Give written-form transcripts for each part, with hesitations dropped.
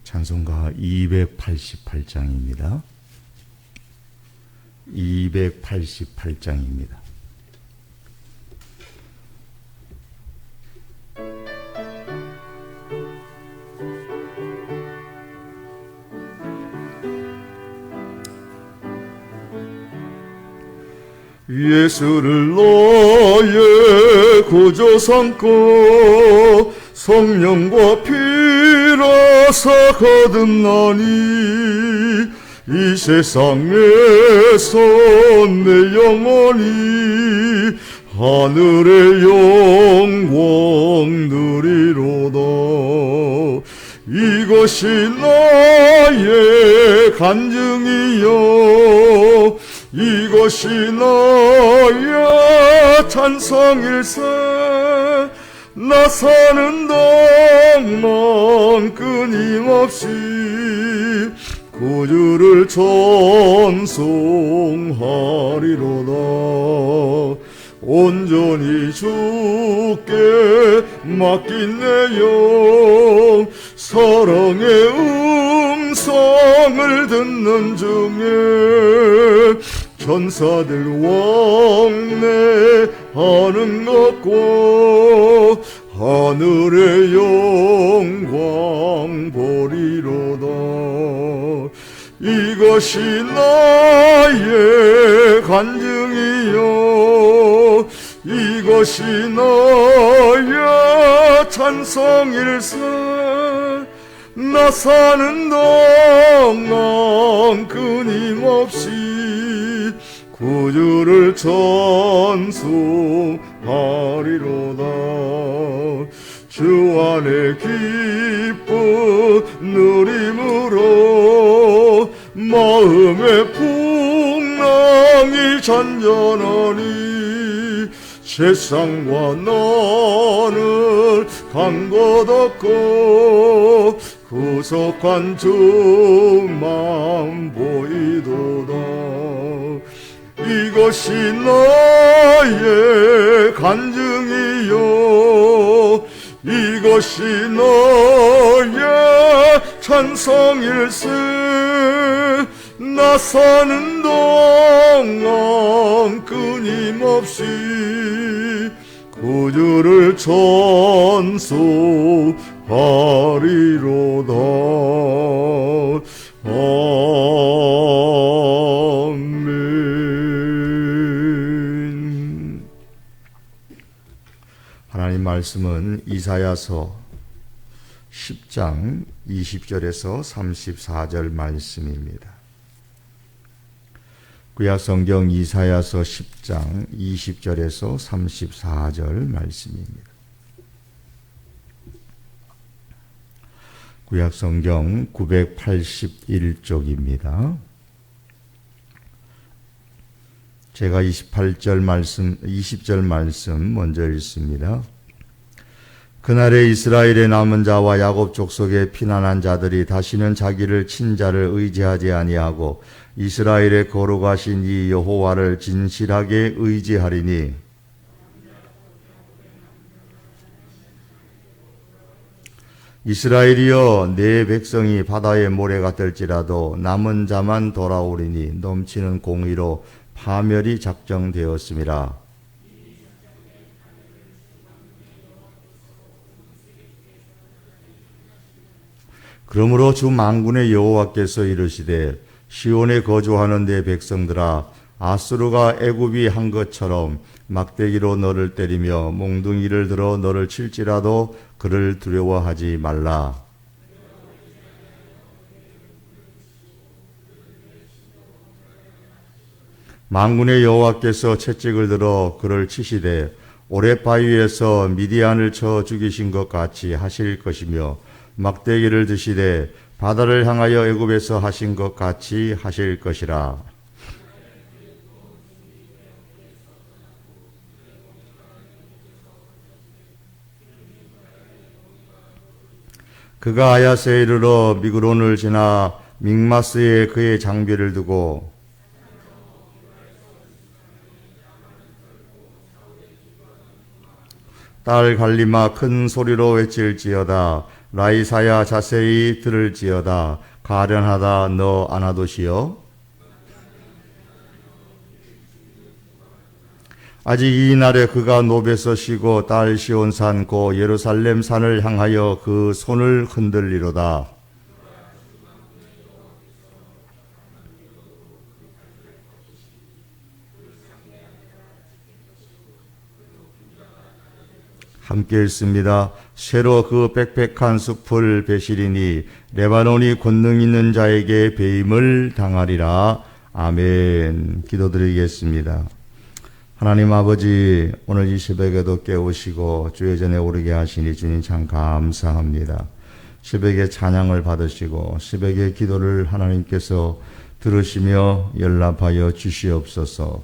찬송가 288장입니다. 288장입니다. 예수를 너의 구주 삼고 성령과 피로서 거듭나니 이 세상에서 내 영혼이 하늘의 영광 누리로다. 이것이 나의 간증이요 이것이 나의 찬송일세. 나 사는 동안 끊임없이 구주를 찬송하리로다. 온전히 주께 맡긴 내 영 사랑의 음성을 듣는 중에 천사들 왕래하는 것과 하늘의 영광 보리로다. 이것이 나의 간증이요 이것이 나의 찬송일세. 나 사는 동안 끊임없이 구주를 찬송하리로다. 주 안에 기쁜 누림으로 마음의 풍랑이 잔잔하니 세상과 나는 간 것 없고 구속한 주만 보이도다. 이것이 나의 간증이요 이것이 나의 찬송일세. 나 사는 동안 끊임없이 구주를 찬송하리로다. 아멘. 하나님 말씀은 이사야서 10장 20절에서 34절 말씀입니다. 구약성경 이사야서 10장 20절에서 34절 말씀입니다. 구약성경 981쪽입니다. 제가 20절 말씀 먼저 읽습니다. 그날에 이스라엘의 남은 자와 야곱 족속의 피난한 자들이 다시는 자기를 친자를 의지하지 아니하고 이스라엘의 거룩하신 이 여호와를 진실하게 의지하리니 이스라엘이여 내 백성이 바다의 모래가 될지라도 남은 자만 돌아오리니 넘치는 공의로 파멸이 작정되었음이라. 그러므로 주 만군의 여호와께서 이르시되 시온에 거주하는 내 백성들아 아수르가 애굽이 한 것처럼 막대기로 너를 때리며 몽둥이를 들어 너를 칠지라도 그를 두려워하지 말라. 만군의 여호와께서 채찍을 들어 그를 치시되 오랫바위에서 미디안을 쳐 죽이신 것 같이 하실 것이며 막대기를 드시되 바다를 향하여 애굽에서 하신 것 같이 하실 것이라. 그가 아야스에 이르러 미그론을 지나 믹마스에 그의 장비를 두고 딸 갈리마 큰 소리로 외칠지어다. 라이사야 자세히 들을지어다. 가련하다 너 아나도시여. 아직 이 날에 그가 노베서 쉬고 딸 시온산 고 예루살렘 산을 향하여 그 손을 흔들리로다. 함께 읽습니다. 새로 그 빽빽한 숲을 베시리니 레바논이 권능 있는 자에게 배임을 당하리라. 아멘. 기도드리겠습니다. 하나님 아버지, 오늘 이 새벽에도 깨우시고 주의 전에 오르게 하시니 주님 참 감사합니다. 새벽에 찬양을 받으시고 새벽에 기도를 하나님께서 들으시며 연락하여 주시옵소서.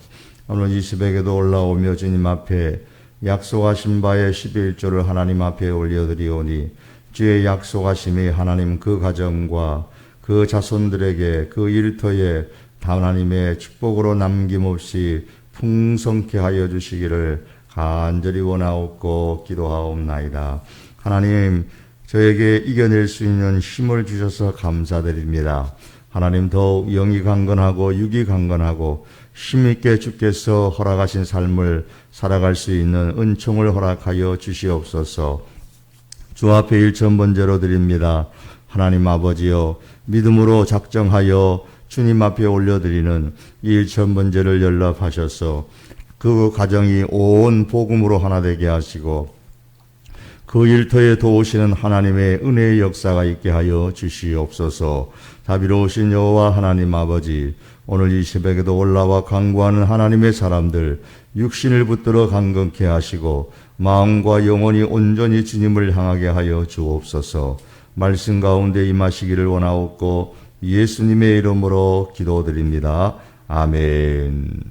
오늘 이 새벽에도 올라오며 주님 앞에 약속하신 바의 11조를 하나님 앞에 올려드리오니 주의 약속하심이 하나님 그 가정과 그 자손들에게 그 일터에 하나님의 축복으로 남김없이 풍성케 하여 주시기를 간절히 원하옵고 기도하옵나이다. 하나님, 저에게 이겨낼 수 있는 힘을 주셔서 감사드립니다. 하나님, 더욱 영이 강건하고 육이 강건하고 힘있게 주께서 허락하신 삶을 살아갈 수 있는 은총을 허락하여 주시옵소서. 주 앞에 일천번제로 드립니다. 하나님 아버지여, 믿음으로 작정하여 주님 앞에 올려드리는 이 일천번제를 연락하셔서 그 가정이 온 복음으로 하나 되게 하시고 그 일터에 도우시는 하나님의 은혜의 역사가 있게 하여 주시옵소서. 자비로우신 여호와 하나님 아버지, 오늘 이 새벽에도 올라와 간구하는 하나님의 사람들 육신을 붙들어 강건케 하시고 마음과 영혼이 온전히 주님을 향하게 하여 주옵소서. 말씀 가운데 임하시기를 원하옵고 예수님의 이름으로 기도드립니다. 아멘.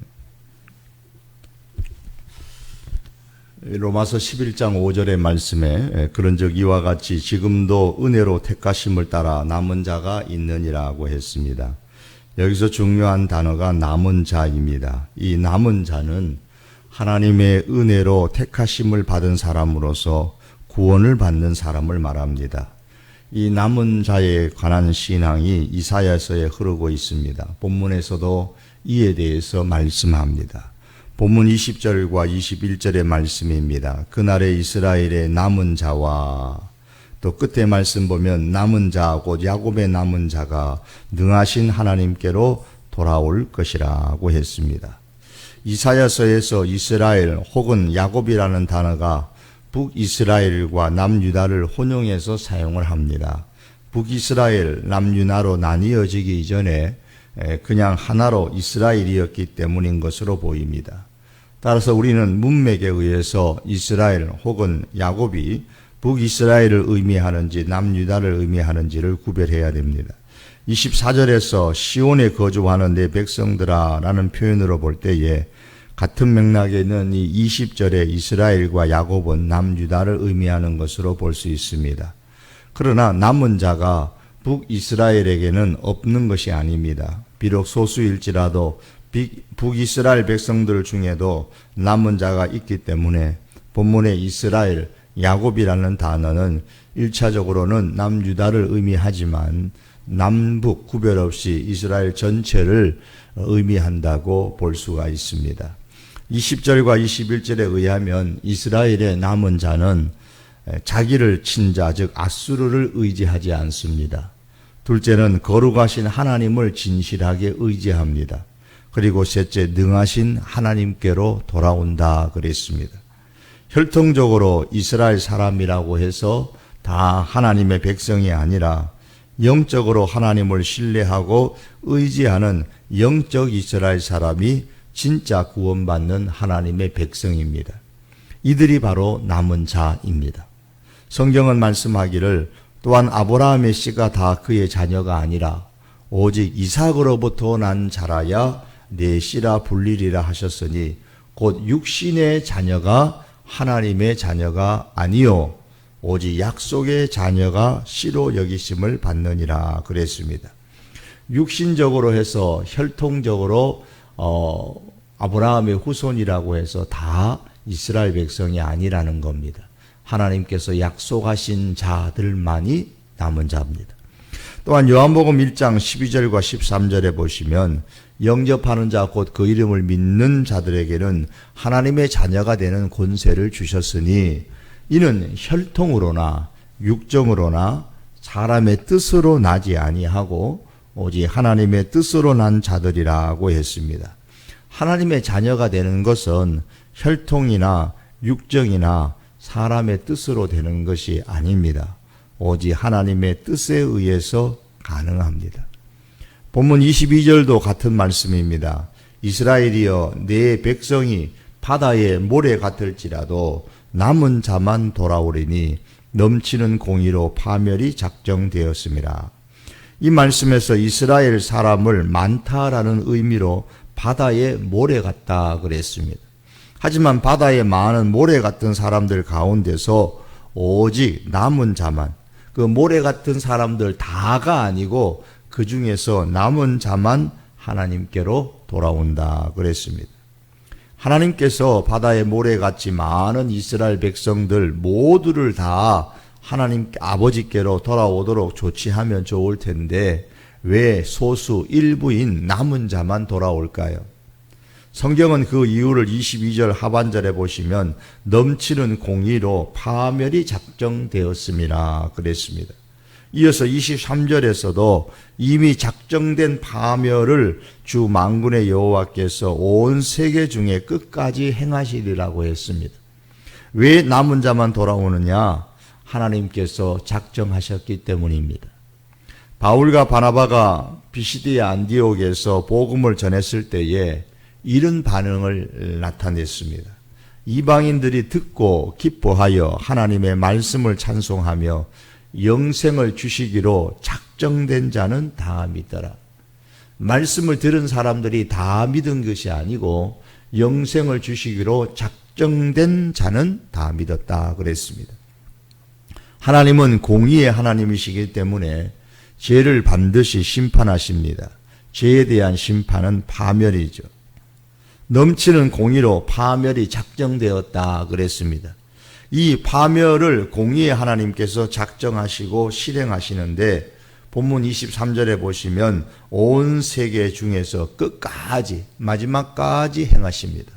로마서 11장 5절의 말씀에 그런즉 이와 같이 지금도 은혜로 택하심을 따라 남은 자가 있느니라고 했습니다. 여기서 중요한 단어가 남은 자입니다. 이 남은 자는 하나님의 은혜로 택하심을 받은 사람으로서 구원을 받는 사람을 말합니다. 이 남은 자에 관한 신앙이 이사야서에 흐르고 있습니다. 본문에서도 이에 대해서 말씀합니다. 본문 20절과 21절의 말씀입니다. 그날에 이스라엘의 남은 자와 또 끝에 말씀 보면 남은 자, 곧 야곱의 남은 자가 능하신 하나님께로 돌아올 것이라고 했습니다. 이사야서에서 이스라엘 혹은 야곱이라는 단어가 북이스라엘과 남유다를 혼용해서 사용을 합니다. 북이스라엘, 남유다로 나뉘어지기 이전에 그냥 하나로 이스라엘이었기 때문인 것으로 보입니다. 따라서 우리는 문맥에 의해서 이스라엘 혹은 야곱이 북이스라엘을 의미하는지 남유다를 의미하는지를 구별해야 됩니다. 24절에서 시온에 거주하는 내 백성들아 라는 표현으로 볼 때에 같은 맥락에 있는 이 20절의 이스라엘과 야곱은 남유다를 의미하는 것으로 볼 수 있습니다. 그러나 남은 자가 북이스라엘에게는 없는 것이 아닙니다. 비록 소수일지라도 북이스라엘 백성들 중에도 남은 자가 있기 때문에 본문의 이스라엘, 야곱이라는 단어는 1차적으로는 남유다를 의미하지만 남북 구별 없이 이스라엘 전체를 의미한다고 볼 수가 있습니다. 20절과 21절에 의하면 이스라엘의 남은 자는 자기를 친 자, 즉 아수르를 의지하지 않습니다. 둘째는 거룩하신 하나님을 진실하게 의지합니다. 그리고 셋째, 능하신 하나님께로 돌아온다 그랬습니다. 혈통적으로 이스라엘 사람이라고 해서 다 하나님의 백성이 아니라 영적으로 하나님을 신뢰하고 의지하는 영적 이스라엘 사람이 진짜 구원받는 하나님의 백성입니다. 이들이 바로 남은 자입니다. 성경은 말씀하기를 또한 아브라함의 씨가 다 그의 자녀가 아니라 오직 이삭으로부터 난 자라야 내 씨라 불리리라 하셨으니 곧 육신의 자녀가 하나님의 자녀가 아니요 오직 약속의 자녀가 씨로 여기심을 받느니라 그랬습니다. 육신적으로 해서 혈통적으로 아브라함의 후손이라고 해서 다 이스라엘 백성이 아니라는 겁니다. 하나님께서 약속하신 자들만이 남은 자입니다. 또한 요한복음 1장 12절과 13절에 보시면 영접하는 자 곧 그 이름을 믿는 자들에게는 하나님의 자녀가 되는 권세를 주셨으니 이는 혈통으로나 육정으로나 사람의 뜻으로 나지 아니하고 오직 하나님의 뜻으로 난 자들이라고 했습니다. 하나님의 자녀가 되는 것은 혈통이나 육정이나 사람의 뜻으로 되는 것이 아닙니다. 오직 하나님의 뜻에 의해서 가능합니다. 본문 22절도 같은 말씀입니다. 이스라엘이여 내 백성이 바다의 모래 같을지라도 남은 자만 돌아오리니 넘치는 공의로 파멸이 작정되었습니다. 이 말씀에서 이스라엘 사람을 많다라는 의미로 바다의 모래 같다 그랬습니다. 하지만 바다에 많은 모래 같은 사람들 가운데서 오직 남은 자만, 그 모래 같은 사람들 다가 아니고 그 중에서 남은 자만 하나님께로 돌아온다 그랬습니다. 하나님께서 바다의 모래같이 많은 이스라엘 백성들 모두를 다 하나님 아버지께로 돌아오도록 조치하면 좋을 텐데 왜 소수 일부인 남은 자만 돌아올까요? 성경은 그 이유를 22절 하반절에 보시면 넘치는 공의로 파멸이 작정되었음이라 그랬습니다. 이어서 23절에서도 이미 작정된 파멸을 주 만군의 여호와께서 온 세계 중에 끝까지 행하시리라고 했습니다. 왜 남은 자만 돌아오느냐? 하나님께서 작정하셨기 때문입니다. 바울과 바나바가 비시디아 안디옥에서 복음을 전했을 때에 이런 반응을 나타냈습니다. 이방인들이 듣고 기뻐하여 하나님의 말씀을 찬송하며 영생을 주시기로 작정된 자는 다 믿더라. 말씀을 들은 사람들이 다 믿은 것이 아니고 영생을 주시기로 작정된 자는 다 믿었다 그랬습니다. 하나님은 공의의 하나님이시기 때문에 죄를 반드시 심판하십니다. 죄에 대한 심판은 파멸이죠. 넘치는 공의로 파멸이 작정되었다 그랬습니다. 이 파멸을 공의의 하나님께서 작정하시고 실행하시는데 본문 23절에 보시면 온 세계 중에서 끝까지 마지막까지 행하십니다.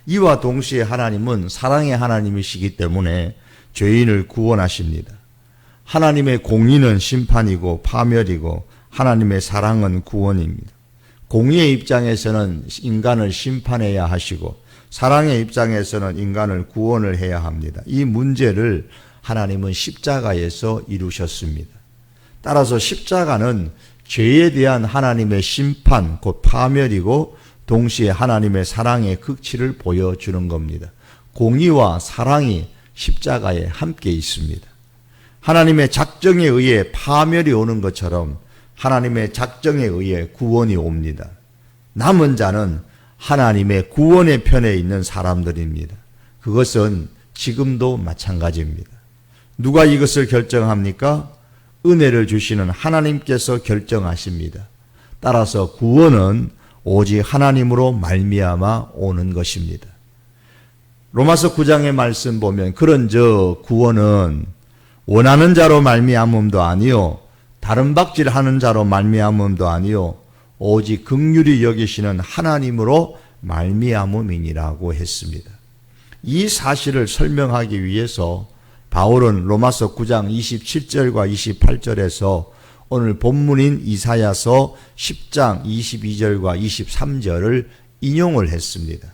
이와 동시에 하나님은 사랑의 하나님이시기 때문에 죄인을 구원하십니다. 하나님의 공의는 심판이고 파멸이고 하나님의 사랑은 구원입니다. 공의의 입장에서는 인간을 심판해야 하시고 사랑의 입장에서는 인간을 구원을 해야 합니다. 이 문제를 하나님은 십자가에서 이루셨습니다. 따라서 십자가는 죄에 대한 하나님의 심판, 곧 파멸이고 동시에 하나님의 사랑의 극치를 보여주는 겁니다. 공의와 사랑이 십자가에 함께 있습니다. 하나님의 작정에 의해 파멸이 오는 것처럼 하나님의 작정에 의해 구원이 옵니다. 남은 자는 하나님의 구원의 편에 있는 사람들입니다. 그것은 지금도 마찬가지입니다. 누가 이것을 결정합니까? 은혜를 주시는 하나님께서 결정하십니다. 따라서 구원은 오직 하나님으로 말미암아 오는 것입니다. 로마서 9장의 말씀 보면 그런즉 구원은 원하는 자로 말미암음도 아니요 다른 박질하는 자로 말미암음도 아니요 오직 긍휼히 여기시는 하나님으로 말미암음이니라고 했습니다. 이 사실을 설명하기 위해서 바울은 로마서 9장 27절과 28절에서 오늘 본문인 이사야서 10장 22절과 23절을 인용을 했습니다.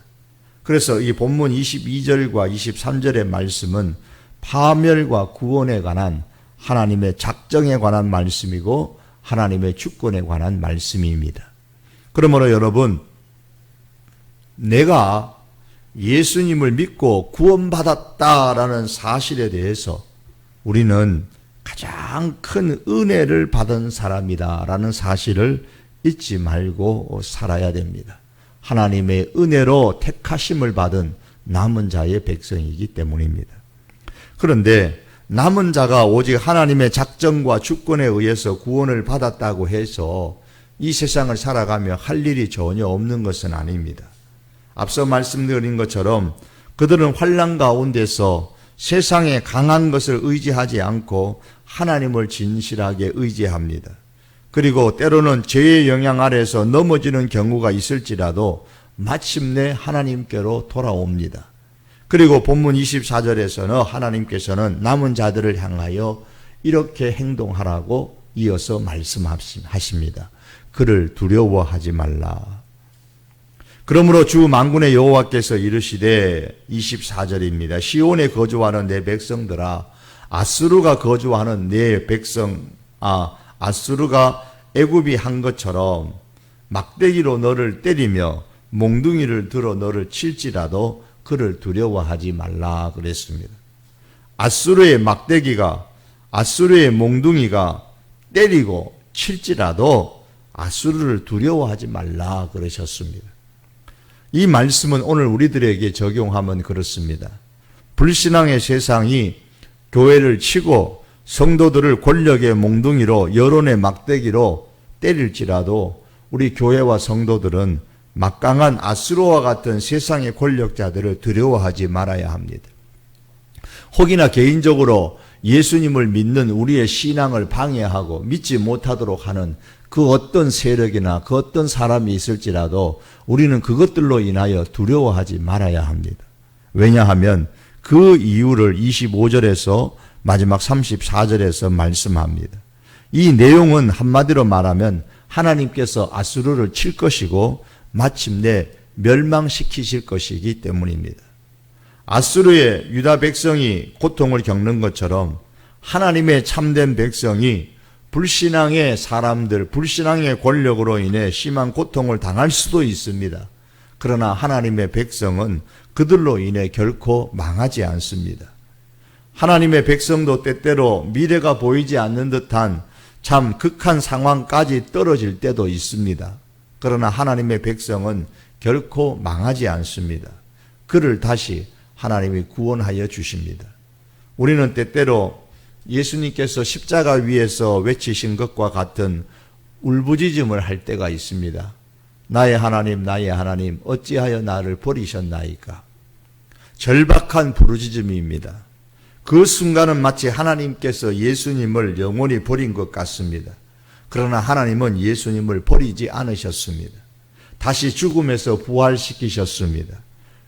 그래서 이 본문 22절과 23절의 말씀은 파멸과 구원에 관한 하나님의 작정에 관한 말씀이고 하나님의 주권에 관한 말씀입니다. 그러므로 여러분, 내가 예수님을 믿고 구원받았다라는 사실에 대해서 우리는 가장 큰 은혜를 받은 사람이다라는 사실을 잊지 말고 살아야 됩니다. 하나님의 은혜로 택하심을 받은 남은 자의 백성이기 때문입니다. 그런데 남은 자가 오직 하나님의 작정과 주권에 의해서 구원을 받았다고 해서 이 세상을 살아가며 할 일이 전혀 없는 것은 아닙니다. 앞서 말씀드린 것처럼 그들은 환난 가운데서 세상에 강한 것을 의지하지 않고 하나님을 진실하게 의지합니다. 그리고 때로는 죄의 영향 아래서 넘어지는 경우가 있을지라도 마침내 하나님께로 돌아옵니다. 그리고 본문 24절에서는 하나님께서는 남은 자들을 향하여 이렇게 행동하라고 이어서 말씀하십니다. 그를 두려워하지 말라. 그러므로 주 만군의 여호와께서 이르시되 24절입니다. 시온에 거주하는 내 백성들아, 아수르가 거주하는 내 백성, 아수르가 애굽이 한 것처럼 막대기로 너를 때리며 몽둥이를 들어 너를 칠지라도 그를 두려워하지 말라 그랬습니다. 아수르의 막대기가, 아수르의 몽둥이가 때리고 칠지라도 아수르를 두려워하지 말라 그러셨습니다. 이 말씀은 오늘 우리들에게 적용하면 그렇습니다. 불신앙의 세상이 교회를 치고 성도들을 권력의 몽둥이로, 여론의 막대기로 때릴지라도 우리 교회와 성도들은 막강한 아수르와 같은 세상의 권력자들을 두려워하지 말아야 합니다. 혹이나 개인적으로 예수님을 믿는 우리의 신앙을 방해하고 믿지 못하도록 하는 그 어떤 세력이나 그 어떤 사람이 있을지라도 우리는 그것들로 인하여 두려워하지 말아야 합니다. 왜냐하면 그 이유를 25절에서 마지막 34절에서 말씀합니다. 이 내용은 한마디로 말하면 하나님께서 아수르를 칠 것이고 마침내 멸망시키실 것이기 때문입니다. 아수르의 유다 백성이 고통을 겪는 것처럼 하나님의 참된 백성이 불신앙의 사람들, 불신앙의 권력으로 인해 심한 고통을 당할 수도 있습니다. 그러나 하나님의 백성은 그들로 인해 결코 망하지 않습니다. 하나님의 백성도 때때로 미래가 보이지 않는 듯한 참 극한 상황까지 떨어질 때도 있습니다. 그러나 하나님의 백성은 결코 망하지 않습니다. 그를 다시 하나님이 구원하여 주십니다. 우리는 때때로 예수님께서 십자가 위에서 외치신 것과 같은 울부짖음을 할 때가 있습니다. 나의 하나님, 나의 하나님, 어찌하여 나를 버리셨나이까? 절박한 부르짖음입니다. 그 순간은 마치 하나님께서 예수님을 영원히 버린 것 같습니다. 그러나 하나님은 예수님을 버리지 않으셨습니다. 다시 죽음에서 부활시키셨습니다.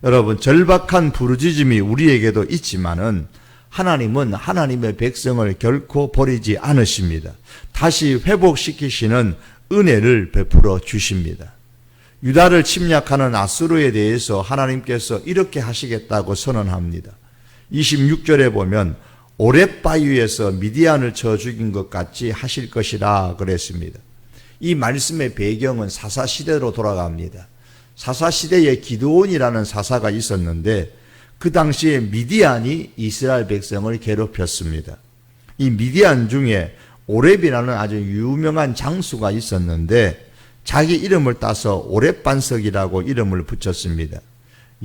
여러분, 절박한 부르짖음이 우리에게도 있지만은 하나님은 하나님의 백성을 결코 버리지 않으십니다. 다시 회복시키시는 은혜를 베풀어 주십니다. 유다를 침략하는 아수르에 대해서 하나님께서 이렇게 하시겠다고 선언합니다. 26절에 보면 오렙바위에서 미디안을 쳐 죽인 것 같이 하실 것이라 그랬습니다. 이 말씀의 배경은 사사시대로 돌아갑니다. 사사시대에 기드온이라는 사사가 있었는데 그 당시에 미디안이 이스라엘 백성을 괴롭혔습니다. 이 미디안 중에 오렙이라는 아주 유명한 장수가 있었는데 자기 이름을 따서 오렙반석이라고 이름을 붙였습니다.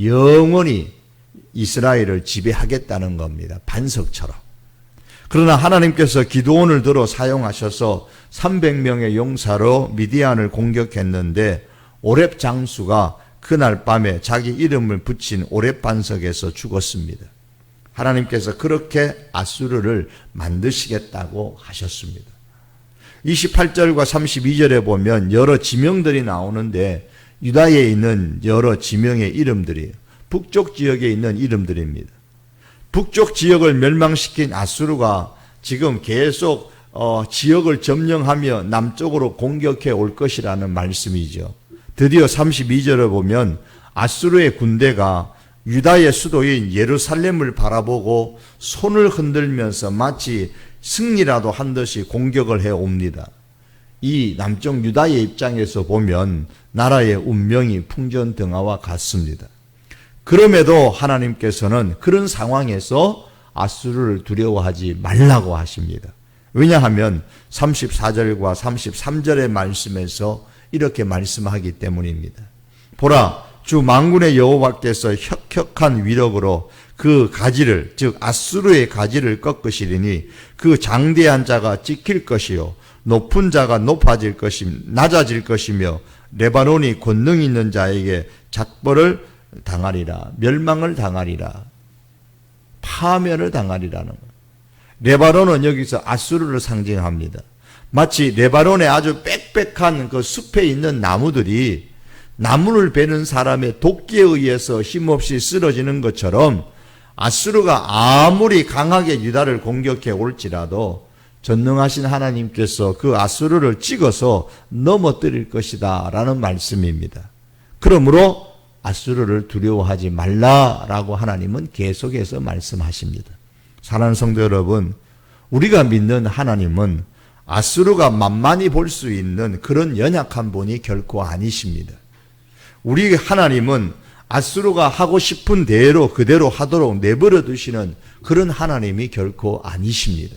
영원히 이스라엘을 지배하겠다는 겁니다. 반석처럼. 그러나 하나님께서 기드온을 들어 사용하셔서 300명의 용사로 미디안을 공격했는데 오렙 장수가 그날 밤에 자기 이름을 붙인 오렙반석에서 죽었습니다. 하나님께서 그렇게 아수르를 만드시겠다고 하셨습니다. 28절과 32절에 보면 여러 지명들이 나오는데 유다에 있는 여러 지명의 이름들이 북쪽 지역에 있는 이름들입니다. 북쪽 지역을 멸망시킨 아수르가 지금 계속 지역을 점령하며 남쪽으로 공격해 올 것이라는 말씀이죠. 드디어 32절을 보면 아수르의 군대가 유다의 수도인 예루살렘을 바라보고 손을 흔들면서 마치 승리라도 한 듯이 공격을 해 옵니다. 이 남쪽 유다의 입장에서 보면 나라의 운명이 풍전등화와 같습니다. 그럼에도 하나님께서는 그런 상황에서 아수르를 두려워하지 말라고 하십니다. 왜냐하면 34절과 33절의 말씀에서 이렇게 말씀하기 때문입니다. 보라, 주 만군의 여호와께서 혁혁한 위력으로 그 가지를, 즉 아수르의 가지를 꺾으시리니 그 장대한 자가 찍힐 것이요 높은 자가 낮아질 것이며 레바논이 권능 있는 자에게 작벌을 당하리라. 멸망을 당하리라. 파멸을 당하리라는 거예요. 레바논은 여기서 아수르를 상징합니다. 마치 레바논에 아주 빽빽한 그 숲에 있는 나무들이 나무를 베는 사람의 도끼에 의해서 힘없이 쓰러지는 것처럼 아수르가 아무리 강하게 유다를 공격해 올지라도 전능하신 하나님께서 그 아수르를 찍어서 넘어뜨릴 것이다 라는 말씀입니다. 그러므로 아수르를 두려워하지 말라라고 하나님은 계속해서 말씀하십니다. 사랑하는 성도 여러분, 우리가 믿는 하나님은 아수르가 만만히 볼 수 있는 그런 연약한 분이 결코 아니십니다. 우리 하나님은 아수르가 하고 싶은 대로 그대로 하도록 내버려 두시는 그런 하나님이 결코 아니십니다.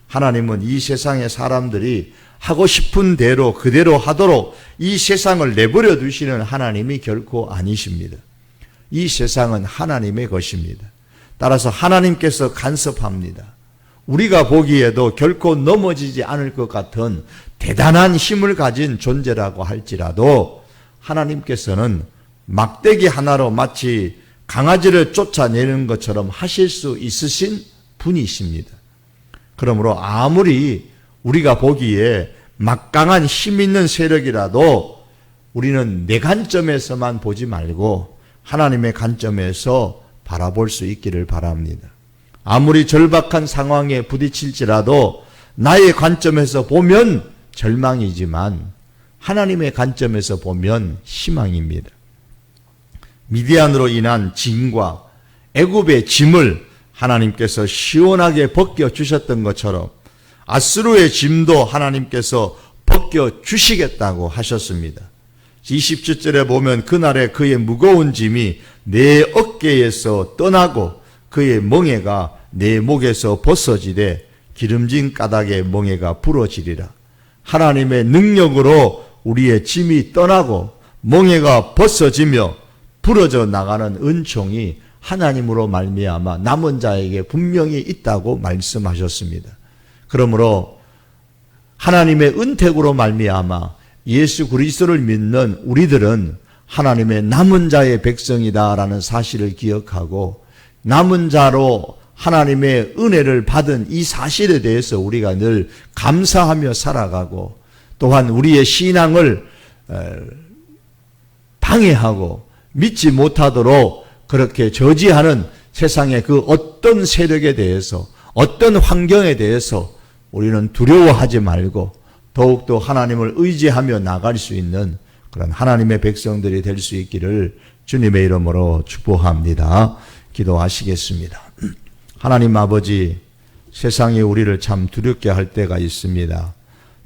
하나님은 이 세상의 사람들이 하고 싶은 대로 그대로 하도록 이 세상을 내버려 두시는 하나님이 결코 아니십니다. 이 세상은 하나님의 것입니다. 따라서 하나님께서 간섭합니다. 우리가 보기에도 결코 넘어지지 않을 것 같은 대단한 힘을 가진 존재라고 할지라도 하나님께서는 막대기 하나로 마치 강아지를 쫓아내는 것처럼 하실 수 있으신 분이십니다. 그러므로 아무리 우리가 보기에 막강한 힘 있는 세력이라도 우리는 내 관점에서만 보지 말고 하나님의 관점에서 바라볼 수 있기를 바랍니다. 아무리 절박한 상황에 부딪힐지라도 나의 관점에서 보면 절망이지만 하나님의 관점에서 보면 희망입니다. 미디안으로 인한 짐과 애굽의 짐을 하나님께서 시원하게 벗겨주셨던 것처럼 아수르의 짐도 하나님께서 벗겨주시겠다고 하셨습니다. 20절에 보면 그날에 그의 무거운 짐이 내 어깨에서 떠나고 그의 멍에가 내 목에서 벗어지되 기름진 까닭에 멍에가 부러지리라. 하나님의 능력으로 우리의 짐이 떠나고 멍에가 벗어지며 부러져 나가는 은총이 하나님으로 말미암아 남은 자에게 분명히 있다고 말씀하셨습니다. 그러므로 하나님의 은택으로 말미암아 예수 그리스도를 믿는 우리들은 하나님의 남은 자의 백성이다라는 사실을 기억하고 남은 자로 하나님의 은혜를 받은 이 사실에 대해서 우리가 늘 감사하며 살아가고 또한 우리의 신앙을 방해하고 믿지 못하도록 그렇게 저지하는 세상의 그 어떤 세력에 대해서 어떤 환경에 대해서 우리는 두려워하지 말고 더욱더 하나님을 의지하며 나갈 수 있는 그런 하나님의 백성들이 될 수 있기를 주님의 이름으로 축복합니다. 기도하시겠습니다. 하나님 아버지, 세상이 우리를 참 두렵게 할 때가 있습니다.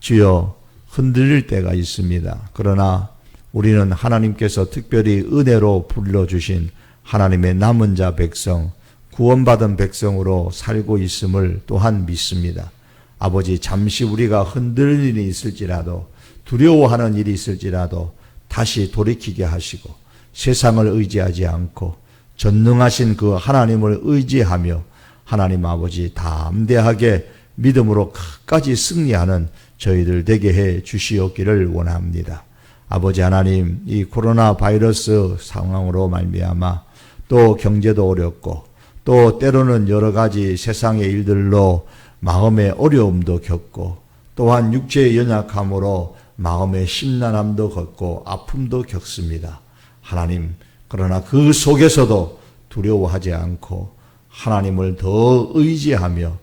주여, 흔들릴 때가 있습니다. 그러나 우리는 하나님께서 특별히 은혜로 불러주신 하나님의 남은 자 백성, 구원받은 백성으로 살고 있음을 또한 믿습니다. 아버지, 잠시 우리가 흔들리는 일이 있을지라도 두려워하는 일이 있을지라도 다시 돌이키게 하시고 세상을 의지하지 않고 전능하신 그 하나님을 의지하며 하나님 아버지 담대하게 믿음으로 끝까지 승리하는 저희들 되게 해 주시옵기를 원합니다. 아버지 하나님, 이 코로나 바이러스 상황으로 말미암아 또 경제도 어렵고 또 때로는 여러 가지 세상의 일들로 마음의 어려움도 겪고 또한 육체의 연약함으로 마음의 심란함도 겪고 아픔도 겪습니다. 하나님, 그러나 그 속에서도 두려워하지 않고 하나님을 더 의지하며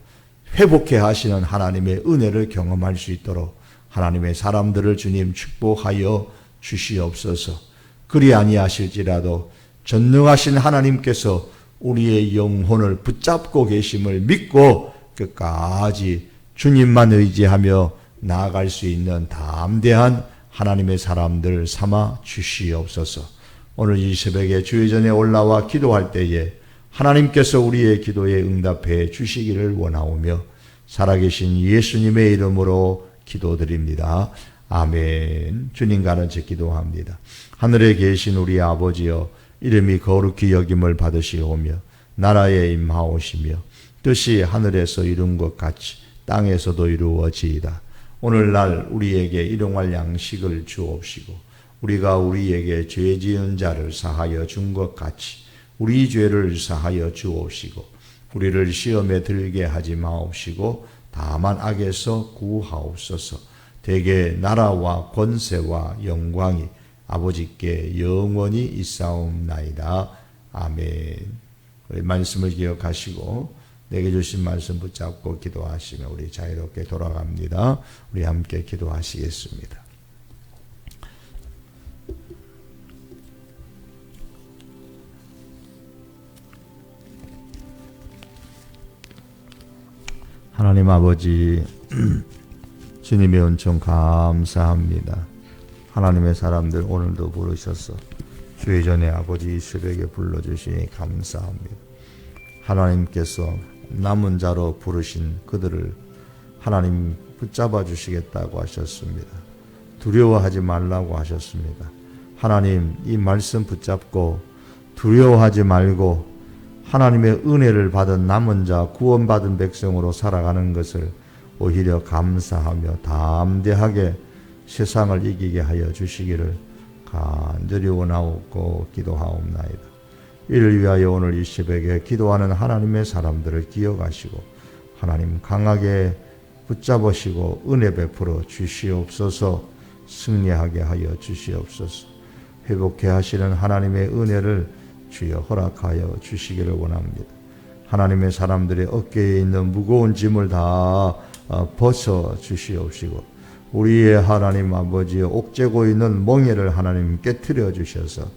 회복해 하시는 하나님의 은혜를 경험할 수 있도록 하나님의 사람들을 주님 축복하여 주시옵소서. 그리 아니하실지라도 전능하신 하나님께서 우리의 영혼을 붙잡고 계심을 믿고 끝까지 주님만 의지하며 나아갈 수 있는 담대한 하나님의 사람들 삼아 주시옵소서. 오늘 이 새벽에 주의 전에 올라와 기도할 때에 하나님께서 우리의 기도에 응답해 주시기를 원하오며 살아계신 예수님의 이름으로 기도드립니다. 아멘. 주님과는 제 기도합니다. 하늘에 계신 우리 아버지여, 이름이 거룩히 여김을 받으시오며 나라에 임하오시며 뜻이 하늘에서 이룬 것 같이 땅에서도 이루어지이다. 오늘날 우리에게 일용할 양식을 주옵시고 우리가 우리에게 죄 지은 자를 사하여 준 것 같이 우리 죄를 사하여 주옵시고 우리를 시험에 들게 하지 마옵시고 다만 악에서 구하옵소서. 대개 나라와 권세와 영광이 아버지께 영원히 있사옵나이다. 아멘. 우리 말씀을 기억하시고 내게 주신 말씀 붙잡고 기도하시며 우리 자유롭게 돌아갑니다. 우리 함께 기도하시겠습니다. 하나님 아버지, 주님의 은총 감사합니다. 하나님의 사람들 오늘도 부르셔서 주의 전에 아버지 이 새벽에 불러주시니 감사합니다. 하나님께서 남은 자로 부르신 그들을 하나님 붙잡아 주시겠다고 하셨습니다. 두려워하지 말라고 하셨습니다. 하나님 이 말씀 붙잡고 두려워하지 말고 하나님의 은혜를 받은 남은 자 구원받은 백성으로 살아가는 것을 오히려 감사하며 담대하게 세상을 이기게 하여 주시기를 간절히 원하옵고 기도하옵나이다. 이를 위하여 오늘 이 새벽에 기도하는 하나님의 사람들을 기억하시고 하나님 강하게 붙잡으시고 은혜 베풀어 주시옵소서. 승리하게 하여 주시옵소서. 회복해 하시는 하나님의 은혜를 주여 허락하여 주시기를 원합니다. 하나님의 사람들의 어깨에 있는 무거운 짐을 다 벗어 주시옵시고 우리의 하나님 아버지의 옥죄고 있는 멍에를 하나님 깨트려 주셔서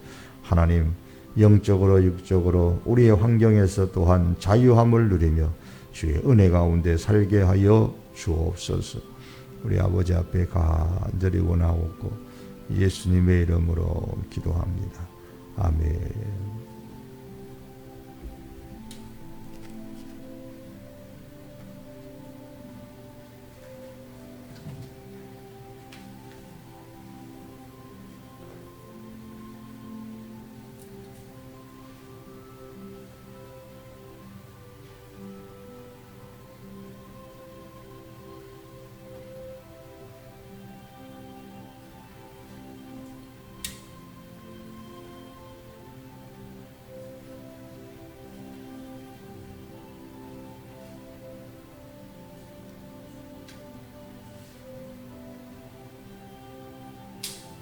하나님 영적으로 육적으로 우리의 환경에서 또한 자유함을 누리며 주의 은혜 가운데 살게 하여 주옵소서. 우리 아버지 앞에 간절히 원하옵고 예수님의 이름으로 기도합니다. 아멘.